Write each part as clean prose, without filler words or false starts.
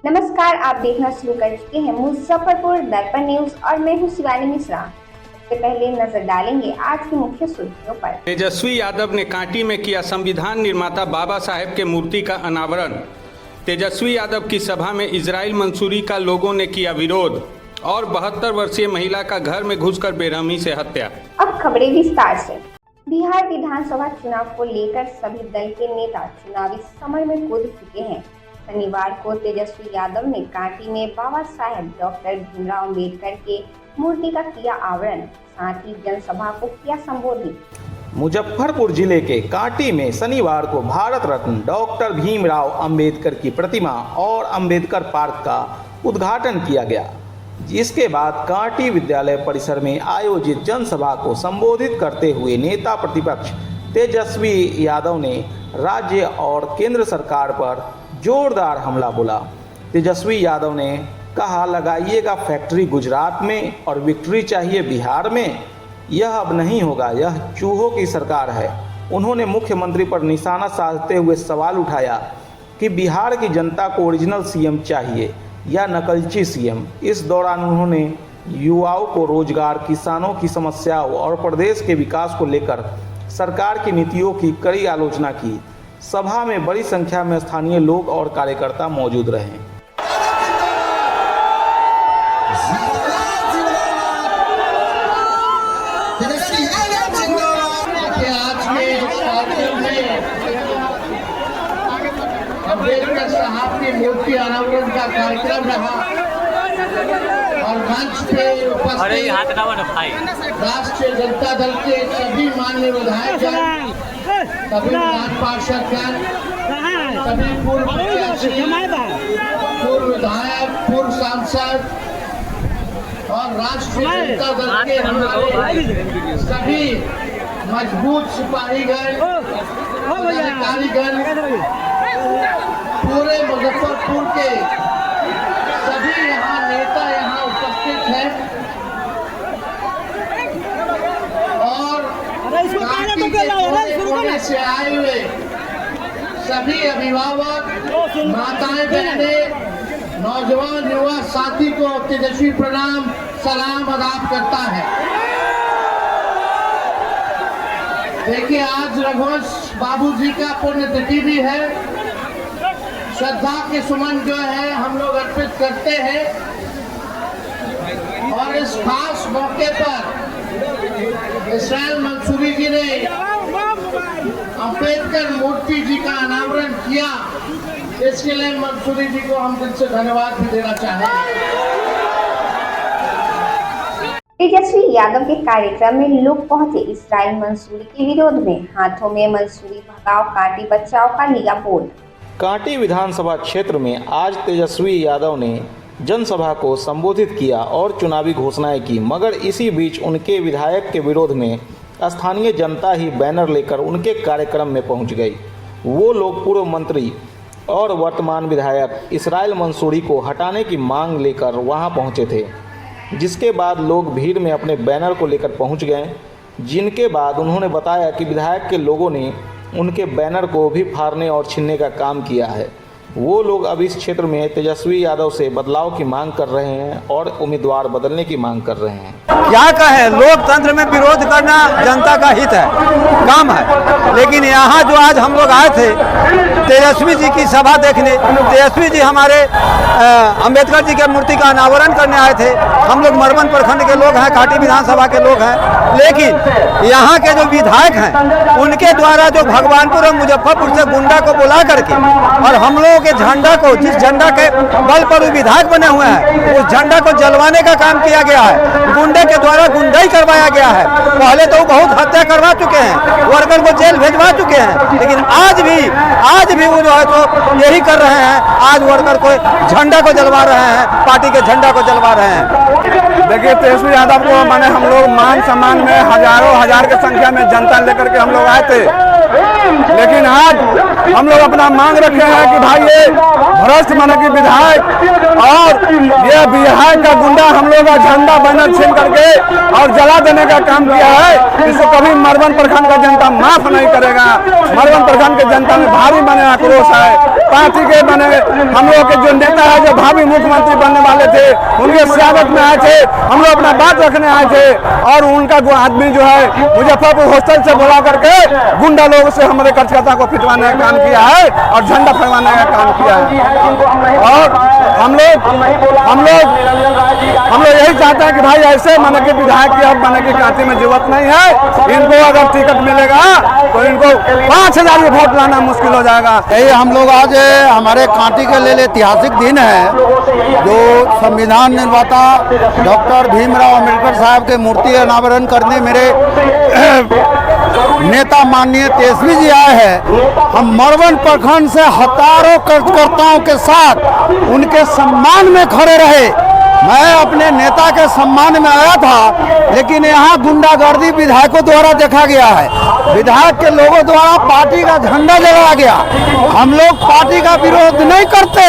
नमस्कार, आप देखना शुरू कर चुके हैं मुजफ्फरपुर दर्पण न्यूज और मैं हूं शिवानी मिश्रा। सबसे पहले नजर डालेंगे आज की मुख्य सुर्खियों पर। तेजस्वी यादव ने कांटी में किया संविधान निर्माता बाबा साहेब के मूर्ति का अनावरण। तेजस्वी यादव की सभा में इजराइल मंसूरी का लोगों ने किया विरोध और 72 वर्षीय महिला का घर में घुसकर बेरहमी से हत्या। अब खबरें विस्तार से। बिहार विधानसभा चुनाव को लेकर सभी दल के नेता चुनावी समर में कूद चुके हैं। शनिवार को तेजस्वी यादव ने कांटी में बाबा साहेब डॉक्टर भीमराव अम्बेडकर के मूर्ति का किया आवरण, साथ ही जनसभा को किया संबोधित। मुजफ्फरपुर जिले के कांटी में शनिवार को भारत रत्न डॉक्टर भीमराव अंबेडकर की प्रतिमा और अंबेडकर पार्क का उद्घाटन किया गया। इसके बाद कांटी विद्यालय परिसर में आयोजित जनसभा को संबोधित करते हुए नेता प्रतिपक्ष तेजस्वी यादव ने राज्य और केंद्र सरकार पर जोरदार हमला बोला। तेजस्वी यादव ने कहा, लगाइएगा फैक्ट्री गुजरात में और विक्ट्री चाहिए बिहार में। यह अब नहीं होगा, यह चूहों की सरकार है। उन्होंने मुख्यमंत्री पर निशाना साधते हुए सवाल उठाया कि बिहार की जनता को ओरिजिनल सीएम चाहिए या नकलची सीएम। इस दौरान उन्होंने युवाओं को रोजगार, किसानों की समस्याओं और प्रदेश के विकास को लेकर सरकार की नीतियों की कड़ी आलोचना की। सभा में बड़ी संख्या में स्थानीय लोग और कार्यकर्ता मौजूद रहे। अम्बेडकर साहब की मूर्ति अनावरण का कार्यक्रम रहा और मंच पे उपस्थित राष्ट्रीय जनता दल के सभी माननीय विधायकगण, सभी विधान पार्षदगण, सभी पूर्व विधायक, पूर्व सांसद और राष्ट्रीय जनता दल के हमारे सभी मजबूत सिपाहीगण, अधिकारीगण, पूरे मुजफ्फरपुर के सभी यहाँ नेता यहाँ उपस्थित हैं और कांटी के कोने से आए हुए सभी अभिभावक, माताएं, बहनें, नौजवान, युवा साथी को तेजस्वी प्रणाम, सलाम आदाब करता है। देखिए, आज रघुवंश बाबूजी का पुण्यतिथि भी है। श्रद्धा के सुमन जो है हम लोग अर्पित करते हैं और इस खास मौके पर इजराइल मंसूरी जी ने अंबेडकर मूर्ति जी का अनावरण किया। इसके लिए मंसूरी जी को हम दिल से धन्यवाद भी देना चाहेंगे। तेजस्वी यादव के कार्यक्रम में लोग पहुंचे। इजराइल मंसूरी के विरोध में हाथों में मंसूरी भगाओ कांटी बचाओ का लिया बोर्ड। कांटी विधानसभा क्षेत्र में आज तेजस्वी यादव ने जनसभा को संबोधित किया और चुनावी घोषणाएं की, मगर इसी बीच उनके विधायक के विरोध में स्थानीय जनता ही बैनर लेकर उनके कार्यक्रम में पहुंच गई। वो लोग पूर्व मंत्री और वर्तमान विधायक इजराइल मंसूरी को हटाने की मांग लेकर वहां पहुंचे थे, जिसके बाद लोग भीड़ में अपने बैनर को लेकर पहुंच गए। जिनके बाद उन्होंने बताया कि विधायक के लोगों ने उनके बैनर को भी फाड़ने और छीनने का काम किया है। वो लोग अब इस क्षेत्र में तेजस्वी यादव से बदलाव की मांग कर रहे हैं और उम्मीदवार बदलने की मांग कर रहे हैं। क्या कहें, लोकतंत्र में विरोध करना जनता का हित है, काम है। लेकिन यहाँ जो आज हम लोग आए थे तेजस्वी जी की सभा देखने, तेजस्वी जी हमारे अंबेडकर जी के मूर्ति का अनावरण करने आए थे। हम लोग मरवन प्रखंड के लोग हैं, कांटी विधानसभा के लोग हैं, लेकिन यहाँ के जो विधायक हैं उनके द्वारा जो भगवानपुर और मुजफ्फरपुर से गुंडा को बुला करके और हम लोगों के झंडा को, जिस झंडा के बल पर वो विधायक बने हुए हैं, उस झंडा को जलवाने का काम किया गया है। गुंडे के द्वारा गुंडाई करवाया गया है। पहले तो वो बहुत हत्या करवा चुके हैं, वर्कर को जेल भेजवा चुके हैं, लेकिन आज भी वो जो है तो यही कर रहे हैं। आज वर्कर को झंडा को जलवा रहे हैं, पार्टी के झंडा को जलवा रहे हैं। देखिए, तेजस्वी यादव को माने हम लोग मान सम्मान में हजारों हजार की संख्या में जनता लेकर के हम लोग आए थे लेकिन आज हम लोग अपना मांग रखे हैं कि भाई ये भ्रष्ट मन की विधायक और ये विधायक का गुंडा हम लोग का झंडा बैनर छीन करके और जला देने का काम किया है। इसको कभी मरवन प्रखंड का जनता माफ नहीं करेगा। मरवन प्रखंड के जनता में भारी बने आक्रोश है। पार्टी के बने हम लोग के जो नेता है जो भावी मुख्यमंत्री बनने वाले थे उनके स्वागत में आए थे। हम लोग अपना बात रखने आए थे और उनका आदमी जो है मुजफ्फरपुर हॉस्टल से बुला करके गुंडा लोगों से हमारे कार्यकर्ता को पिटवाने का काम किया है और झंडा फहराने का काम किया है। और हम लोग यही चाहते हैं कि भाई ऐसे मन के विधायक की अब मन की कांटी में जरूरत नहीं है। इनको अगर टिकट मिलेगा तो इनको 5000 वोट लाना मुश्किल हो जाएगा। यही हम लोग आज हमारे कांटी के लिए ऐतिहासिक दिन है जो संविधान निर्माता डॉक्टर भीमराव अंबेडकर साहब के मूर्ति अनावरण करने मेरे नेता माननीय तेजस्वी जी आए हैं। हम मरवन प्रखंड से हजारों कार्यकर्ताओं के साथ उनके सम्मान में खड़े रहे। मैं अपने नेता के सम्मान में आया था लेकिन यहाँ गुंडागर्दी विधायकों द्वारा देखा गया है। विधायक के लोगों द्वारा पार्टी का झंडा जलाया गया। हम लोग पार्टी का विरोध नहीं करते,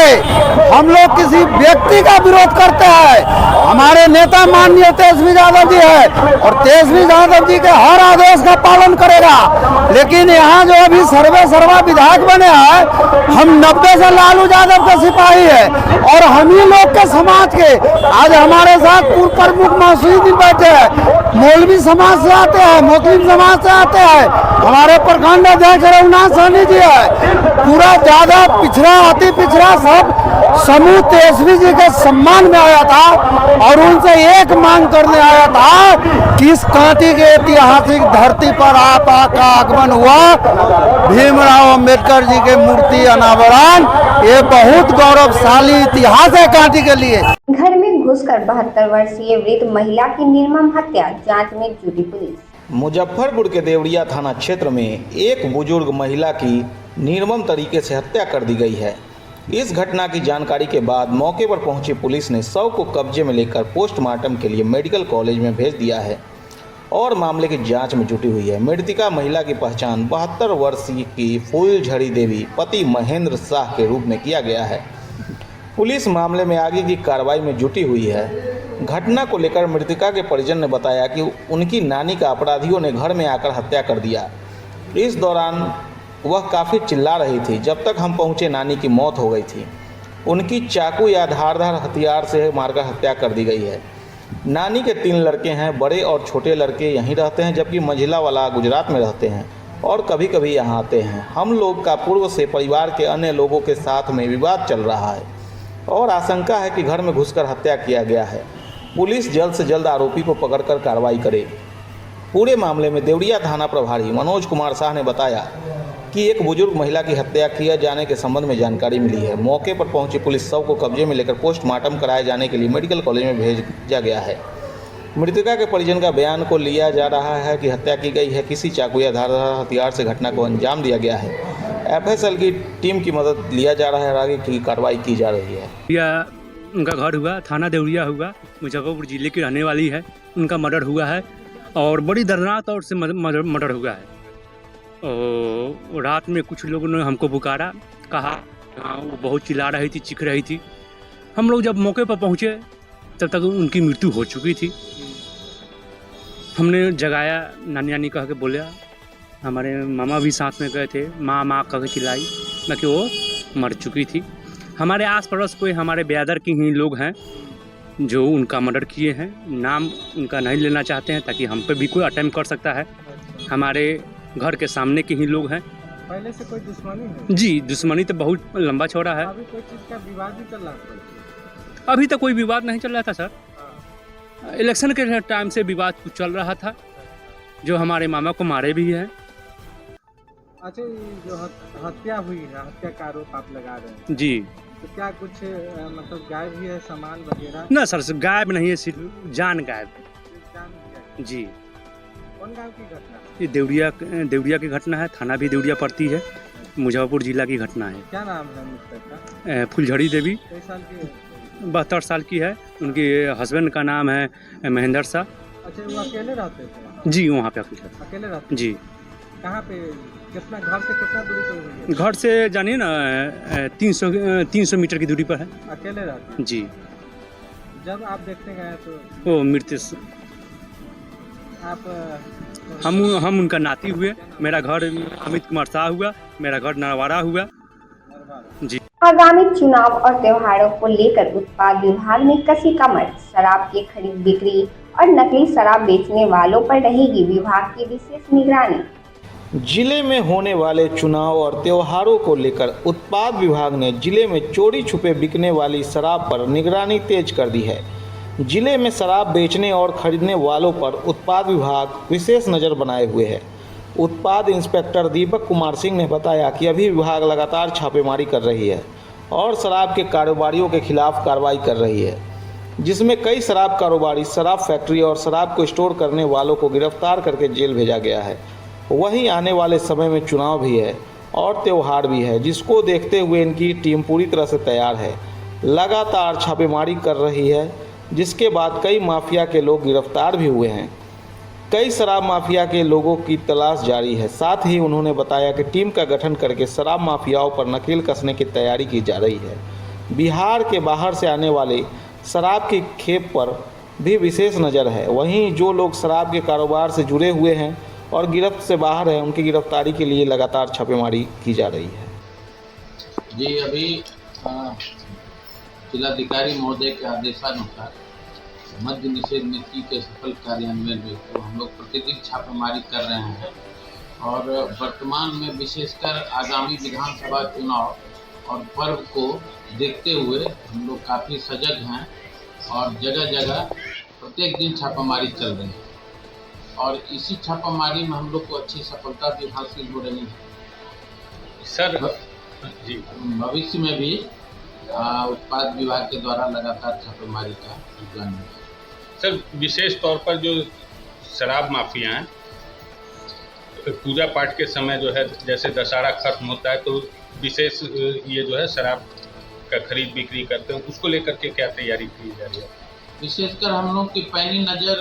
हम लोग किसी व्यक्ति का विरोध करते हैं। हमारे नेता माननीय तेजस्वी यादव जी है और तेजस्वी यादव जी के हर आदेश का पालन करेगा। लेकिन यहाँ जो अभी सर्वा विधायक बने हैं हम 90 से लालू यादव के सिपाही है और हम ही लोग के समाज के आज हमारे साथ पूर्व प्रमुख मसूदी बैठे हैं। मौलवी समाज से आते हैं, मुस्लिम समाज से आते हैं, हमारे प्रखंड अध्यक्ष रघुनाथ सहनी जी है। पूरा ज्यादा पिछड़ा अति पिछड़ा सब समूह तेजस्वी जी के सम्मान में आया था और उनसे एक मांग करने आया था कि इस कांटी के ऐतिहासिक धरती पर आपका आगमन हुआ भीमराव अंबेडकर जी के मूर्ति अनावरण। ये बहुत गौरवशाली इतिहास है कांटी के लिए। घर में घुसकर 72 वर्षीय वृद्ध महिला की निर्मम हत्या, जांच में जुटी पुलिस। मुजफ्फरपुर के देवरिया थाना क्षेत्र में एक बुजुर्ग महिला की निर्मम तरीके से हत्या कर दी गई है। इस घटना की जानकारी के बाद मौके पर पहुंची पुलिस ने शव को कब्जे में लेकर पोस्टमार्टम के लिए मेडिकल कॉलेज में भेज दिया है और मामले की जांच में जुटी हुई है। मृतका महिला की पहचान 72 वर्षीय की फूलझड़ी देवी पति महेंद्र शाह के रूप में किया गया है। पुलिस मामले में आगे की कार्रवाई में जुटी हुई है। घटना को लेकर मृतका के परिजन ने बताया कि उनकी नानी का अपराधियों ने घर में आकर हत्या कर दिया। इस दौरान वह काफ़ी चिल्ला रही थी। जब तक हम पहुंचे नानी की मौत हो गई थी। उनकी चाकू या धारदार हथियार से मारकर हत्या कर दी गई है। नानी के 3 लड़के हैं, बड़े और छोटे लड़के यहीं रहते हैं जबकि मंझिला वाला गुजरात में रहते हैं और कभी कभी यहाँ आते हैं। हम लोग का पूर्व से परिवार के अन्य लोगों के साथ में विवाद चल रहा है और आशंका है कि घर में घुसकर हत्या किया गया है। पुलिस जल्द से जल्द आरोपी को पकड़कर कार्रवाई करे। पूरे मामले में देवरिया थाना प्रभारी मनोज कुमार शाह ने बताया कि एक बुजुर्ग महिला की हत्या किए जाने के संबंध में जानकारी मिली है। मौके पर पहुंची पुलिस शव को कब्जे में लेकर पोस्टमार्टम कराए जाने के लिए मेडिकल कॉलेज में भेजा गया है। मृतका के परिजन का बयान को लिया जा रहा है कि हत्या की गई है, किसी चाकू या धारदार हथियार से घटना को अंजाम दिया गया है। एफएसएल की टीम की मदद लिया जा रहा है और आगे की कार्रवाई की जा रही है। उनका घर हुआ, थाना देवरिया हुआ, मुजफ्फरपुर जिले की रहने वाली है। उनका मर्डर हुआ है और बड़ी दर्दनाक तौर से मर्डर हुआ है। और रात में कुछ लोगों ने हमको पुकारा, कहा वो बहुत चिल्ला रही थी, चीख रही थी। हम लोग जब मौके पर पहुँचे तब तक उनकी मृत्यु हो चुकी थी। हमने जगाया, नानी नानी कह के बोला। हमारे मामा भी साथ में गए थे, माँ माँ कह के चिल्लाई, बाकी वो मर चुकी थी। हमारे आस पड़ोस कोई हमारे ब्यादर के ही लोग हैं जो उनका मर्डर किए हैं। नाम उनका नहीं लेना चाहते हैं ताकि हम पे भी कोई अटेम्प्ट कर सकता है। हमारे घर के सामने के ही लोग हैं। पहले से कोई दुश्मनी है? जी, दुश्मनी तो बहुत लंबा चौड़ा है। अभी कोई चीज़ का विवाद भी चल रहा है? अभी तक कोई विवाद नहीं चल रहा था सर। इलेक्शन के टाइम से विवाद कुछ चल रहा था जो हमारे मामा को मारे भी हैं। अच्छा, जो हत्या हुई है, हत्या का आरोप आप लगा रहे हैं जी, तो क्या कुछ मतलब गायब भी है सामान वगैरह? ना सर, गायब नहीं है, सिर्फ जान गायब जी। कौन गाँव की घटना? ये देवरिया की घटना है। थाना भी देवरिया पड़ती है, मुजफ्फरपुर जिला की घटना है। क्या नाम है मृतक का? फूलझड़ी देवी। कई साल की? 72 साल की है। उनके हस्बैंड का नाम है महेंद्र शाह। अच्छा, वो अकेले रहते थे? जी, वहाँ पे अकेले रहते? जी। कहाँ पे कितना घर से कितना दूरी पर हुई है? घर से जानिए ना 300 मीटर की दूरी पर है। अकेले रहते हैं? जी। जब आप देखने गए तो वो मृत्यु आप हम उनका नाती हुए। मेरा घर अमित कुमार शाह हुआ, मेरा घर नरवाड़ा हुआ। जी। आगामी चुनाव और त्योहारों को लेकर उत्पाद विभाग ने कसी कमर। शराब की खरीद बिक्री और नकली शराब बेचने वालों पर रहेगी विभाग की विशेष निगरानी। जिले में होने वाले चुनाव और त्योहारों को लेकर उत्पाद विभाग ने जिले में चोरी छुपे बिकने वाली शराब पर निगरानी तेज कर दी है। जिले में शराब बेचने और खरीदने वालों पर उत्पाद विभाग विशेष नज़र बनाए हुए है। उत्पाद इंस्पेक्टर दीपक कुमार सिंह ने बताया कि अभी विभाग लगातार छापेमारी कर रही है और शराब के कारोबारियों के खिलाफ कार्रवाई कर रही है, जिसमें कई शराब कारोबारी, शराब फैक्ट्री और शराब को स्टोर करने वालों को गिरफ्तार करके जेल भेजा गया है। वहीं आने वाले समय में चुनाव भी है और त्यौहार भी है, जिसको देखते हुए इनकी टीम पूरी तरह से तैयार है, लगातार छापेमारी कर रही है, जिसके बाद कई माफिया के लोग गिरफ्तार भी हुए हैं। कई शराब माफिया के लोगों की तलाश जारी है। साथ ही उन्होंने बताया कि टीम का गठन करके शराब माफियाओं पर नकेल कसने की तैयारी की जा रही है। बिहार के बाहर से आने वाले शराब की खेप पर भी विशेष नज़र है। वहीं जो लोग शराब के कारोबार से जुड़े हुए हैं और गिरफ्त से बाहर हैं, उनकी गिरफ्तारी के लिए लगातार छापेमारी की जा रही है। जी, अभी जिलाधिकारी महोदय के आदेशानुसार मद्य निषेध नीति के सफल कार्यान्वयन में तो हम लोग प्रतिदिन छापेमारी कर रहे हैं और वर्तमान में विशेषकर आगामी विधानसभा चुनाव और पर्व को देखते हुए हम लोग काफ़ी सजग हैं और जगह जगह प्रत्येक दिन छापेमारी चल रही है और इसी छापेमारी में हम लोग को अच्छी सफलता भी हासिल हो रही है। सर जी, भविष्य में भी उत्पाद विभाग के द्वारा लगातार छापेमारी का योगदान है। सर, विशेष तौर पर जो शराब माफिया हैं, पूजा पाठ के समय जो है, जैसे दशहरा खत्म होता है तो विशेष ये जो है शराब का खरीद बिक्री करते हैं, उसको लेकर के क्या तैयारी की जा रही है? विशेषकर हम लोग की पैनी नज़र,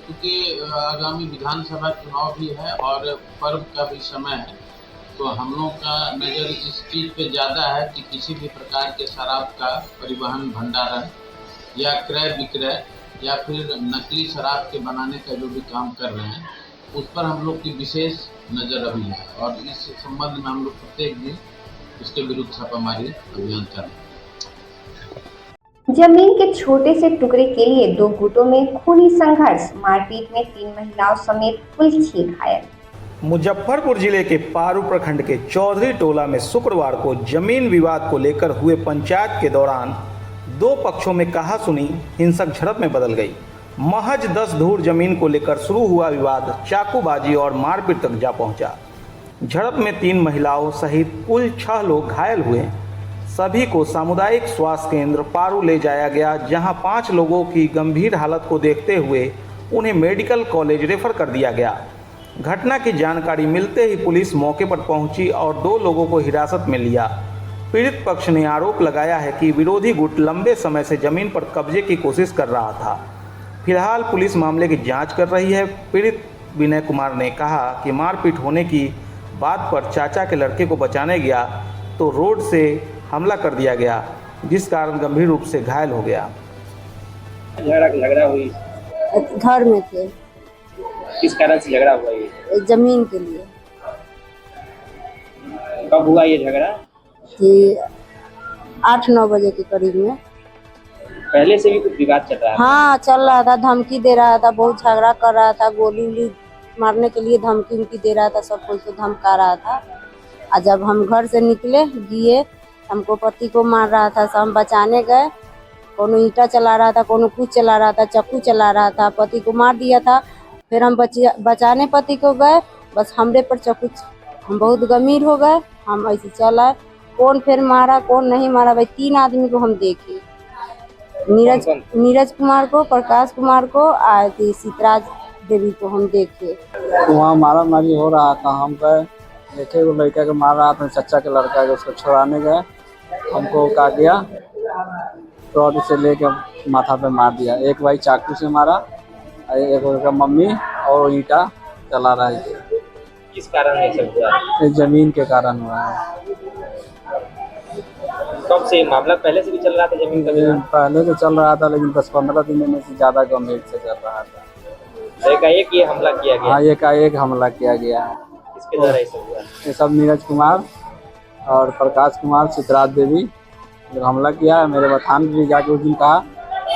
क्योंकि आगामी विधानसभा चुनाव भी है और पर्व का भी समय है, तो हम लोग का नज़र इस चीज़ पे ज़्यादा है कि किसी भी प्रकार के शराब का परिवहन, भंडारण या क्रय विक्रय या फिर नकली शराब के बनाने का जो भी काम कर रहे हैं, उस पर हम लोग की विशेष नज़र अभी है और इस संबंध में हम लोग प्रत्येक दिन इसके विरुद्ध छापामारी अभियान चल रहे हैं। जमीन के छोटे से टुकड़े के लिए दो गुटों में खूनी संघर्ष, मारपीट में 3 महिलाओं समेत कुल 6 घायल। मुजफ्फरपुर जिले के पारू प्रखंड के चौधरी टोला में शुक्रवार को जमीन विवाद को लेकर हुए पंचायत के दौरान दो पक्षों में कहासुनी हिंसक झड़प में बदल गई। महज 10 धूर जमीन को लेकर शुरू हुआ विवाद चाकूबाजी और मारपीट तक जा पहुंचा। झड़प में 3 महिलाओं सहित कुल 6 लोग घायल हुए। सभी को सामुदायिक स्वास्थ्य केंद्र पारू ले जाया गया, जहां 5 लोगों की गंभीर हालत को देखते हुए उन्हें मेडिकल कॉलेज रेफर कर दिया गया। घटना की जानकारी मिलते ही पुलिस मौके पर पहुंची और 2 लोगों को हिरासत में लिया। पीड़ित पक्ष ने आरोप लगाया है कि विरोधी गुट लंबे समय से जमीन पर कब्जे की कोशिश कर रहा था। फिलहाल पुलिस मामले की जांच कर रही है। पीड़ित विनय कुमार ने कहा कि मारपीट होने की बात पर चाचा के लड़के को बचाने गया तो रोड से हमला कर दिया गया, जिस कारण गंभीर रूप से घायल हो गया। झगड़ा हुई घर में थे। किस कारण से झगड़ा हुआ ये? जमीन के लिए। कब हुआ ये झगड़ा? कि 8-9 बजे के करीब में। पहले से भी कुछ विवाद चल रहा है? हाँ, चल रहा था, धमकी दे रहा था, बहुत झगड़ा कर रहा था, गोली मारने के लिए धमकी दे रहा था, सब कुछ धमका रहा था। और जब हम घर से निकले गए, हमको पति को मार रहा था, सब हम बचाने गए, कोनो ईंटा चला रहा था, कोनो कुछ चला रहा था, चाकू चला रहा था, पति को मार दिया था। फिर हम बचाने पति को गए, बस हमरे पर चाकू, हम बहुत गंभीर हो गए। हम ऐसे चला, कौन फिर मारा कौन नहीं मारा, भाई 3 आदमी को हम देखे, नीरज कुमार को, प्रकाश कुमार को, आए थी सीतराज देवी को हम देखे। वहाँ मारा मारी हो रहा था, हम गए देखे, वो लड़का के मार रहा था, चाचा के लड़का के, उसको छुड़ाने गए, हमको काट दिया, रॉड से लेके माथा पे मार दिया। एक भाई चाकू से मारा, एक उनका मम्मी और ईंटा चला रहा है। किस कारण ये सब हुआ? इस जमीन के कारण हुआ है। कब से मामला पहले से भी चल रहा था जमीन का विवाद? पहले तो चल रहा था, लेकिन 10-15 दिन में से ज़्यादा गंभीर से चल रहा था। एकाएक ये हमला किया गया? हाँ, एकाएक हमला किया गया है। किसके द्वारा ये सब हुआ? ये सब नीरज कुमार और प्रकाश कुमार, चित्राज देवी जब हमला किया है, मेरे बथान भी जाके उस दिन कहा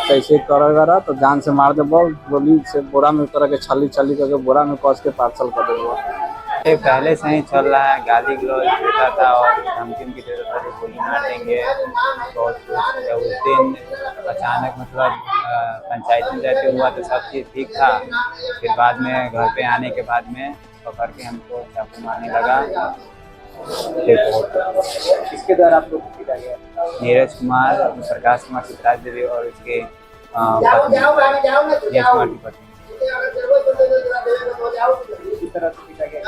कैसे करेगा तो जान से मार दे, गोली से बोरा में तरह के छली करके बोरा में कस के पार्सल कर देगा। ये पहले से ही चल रहा है, गाली गलौज देता था और धमकी की देता था, गोली मार देंगे बहुत कुछ। जब उस दिन अचानक मतलब पंचायती जाते हुआ तो सब चीज़ ठीक था, फिर बाद में घर पे आने के बाद में पकड़ के हमको चाकू मारने लगा। किसके द्वारा आपको पीटा गया? नीरज कुमार, प्रकाश कुमार, चित्राज देवी और उसके पत्नी नीरज कुमार की पत्नी। किस तरह से पीटा गया?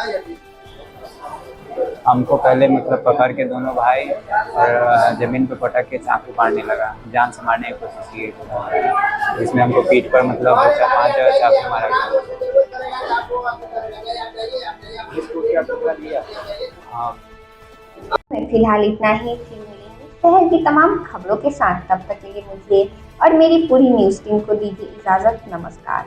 हमको पहले मतलब पकड़ के दोनों भाई और जमीन पे पटक के चाकू मारने लगा, जान से मारने की कोशिश की। इसमें हमको पीठ पर मतलब 4-5 जगह चाकू मारा गया। हाँ। फिलहाल इतना ही। फिर मिलेंगे शहर की तमाम खबरों के साथ। तब तक के लिए मुझे और मेरी पूरी न्यूज़ टीम को दीजिए इजाज़त। नमस्कार।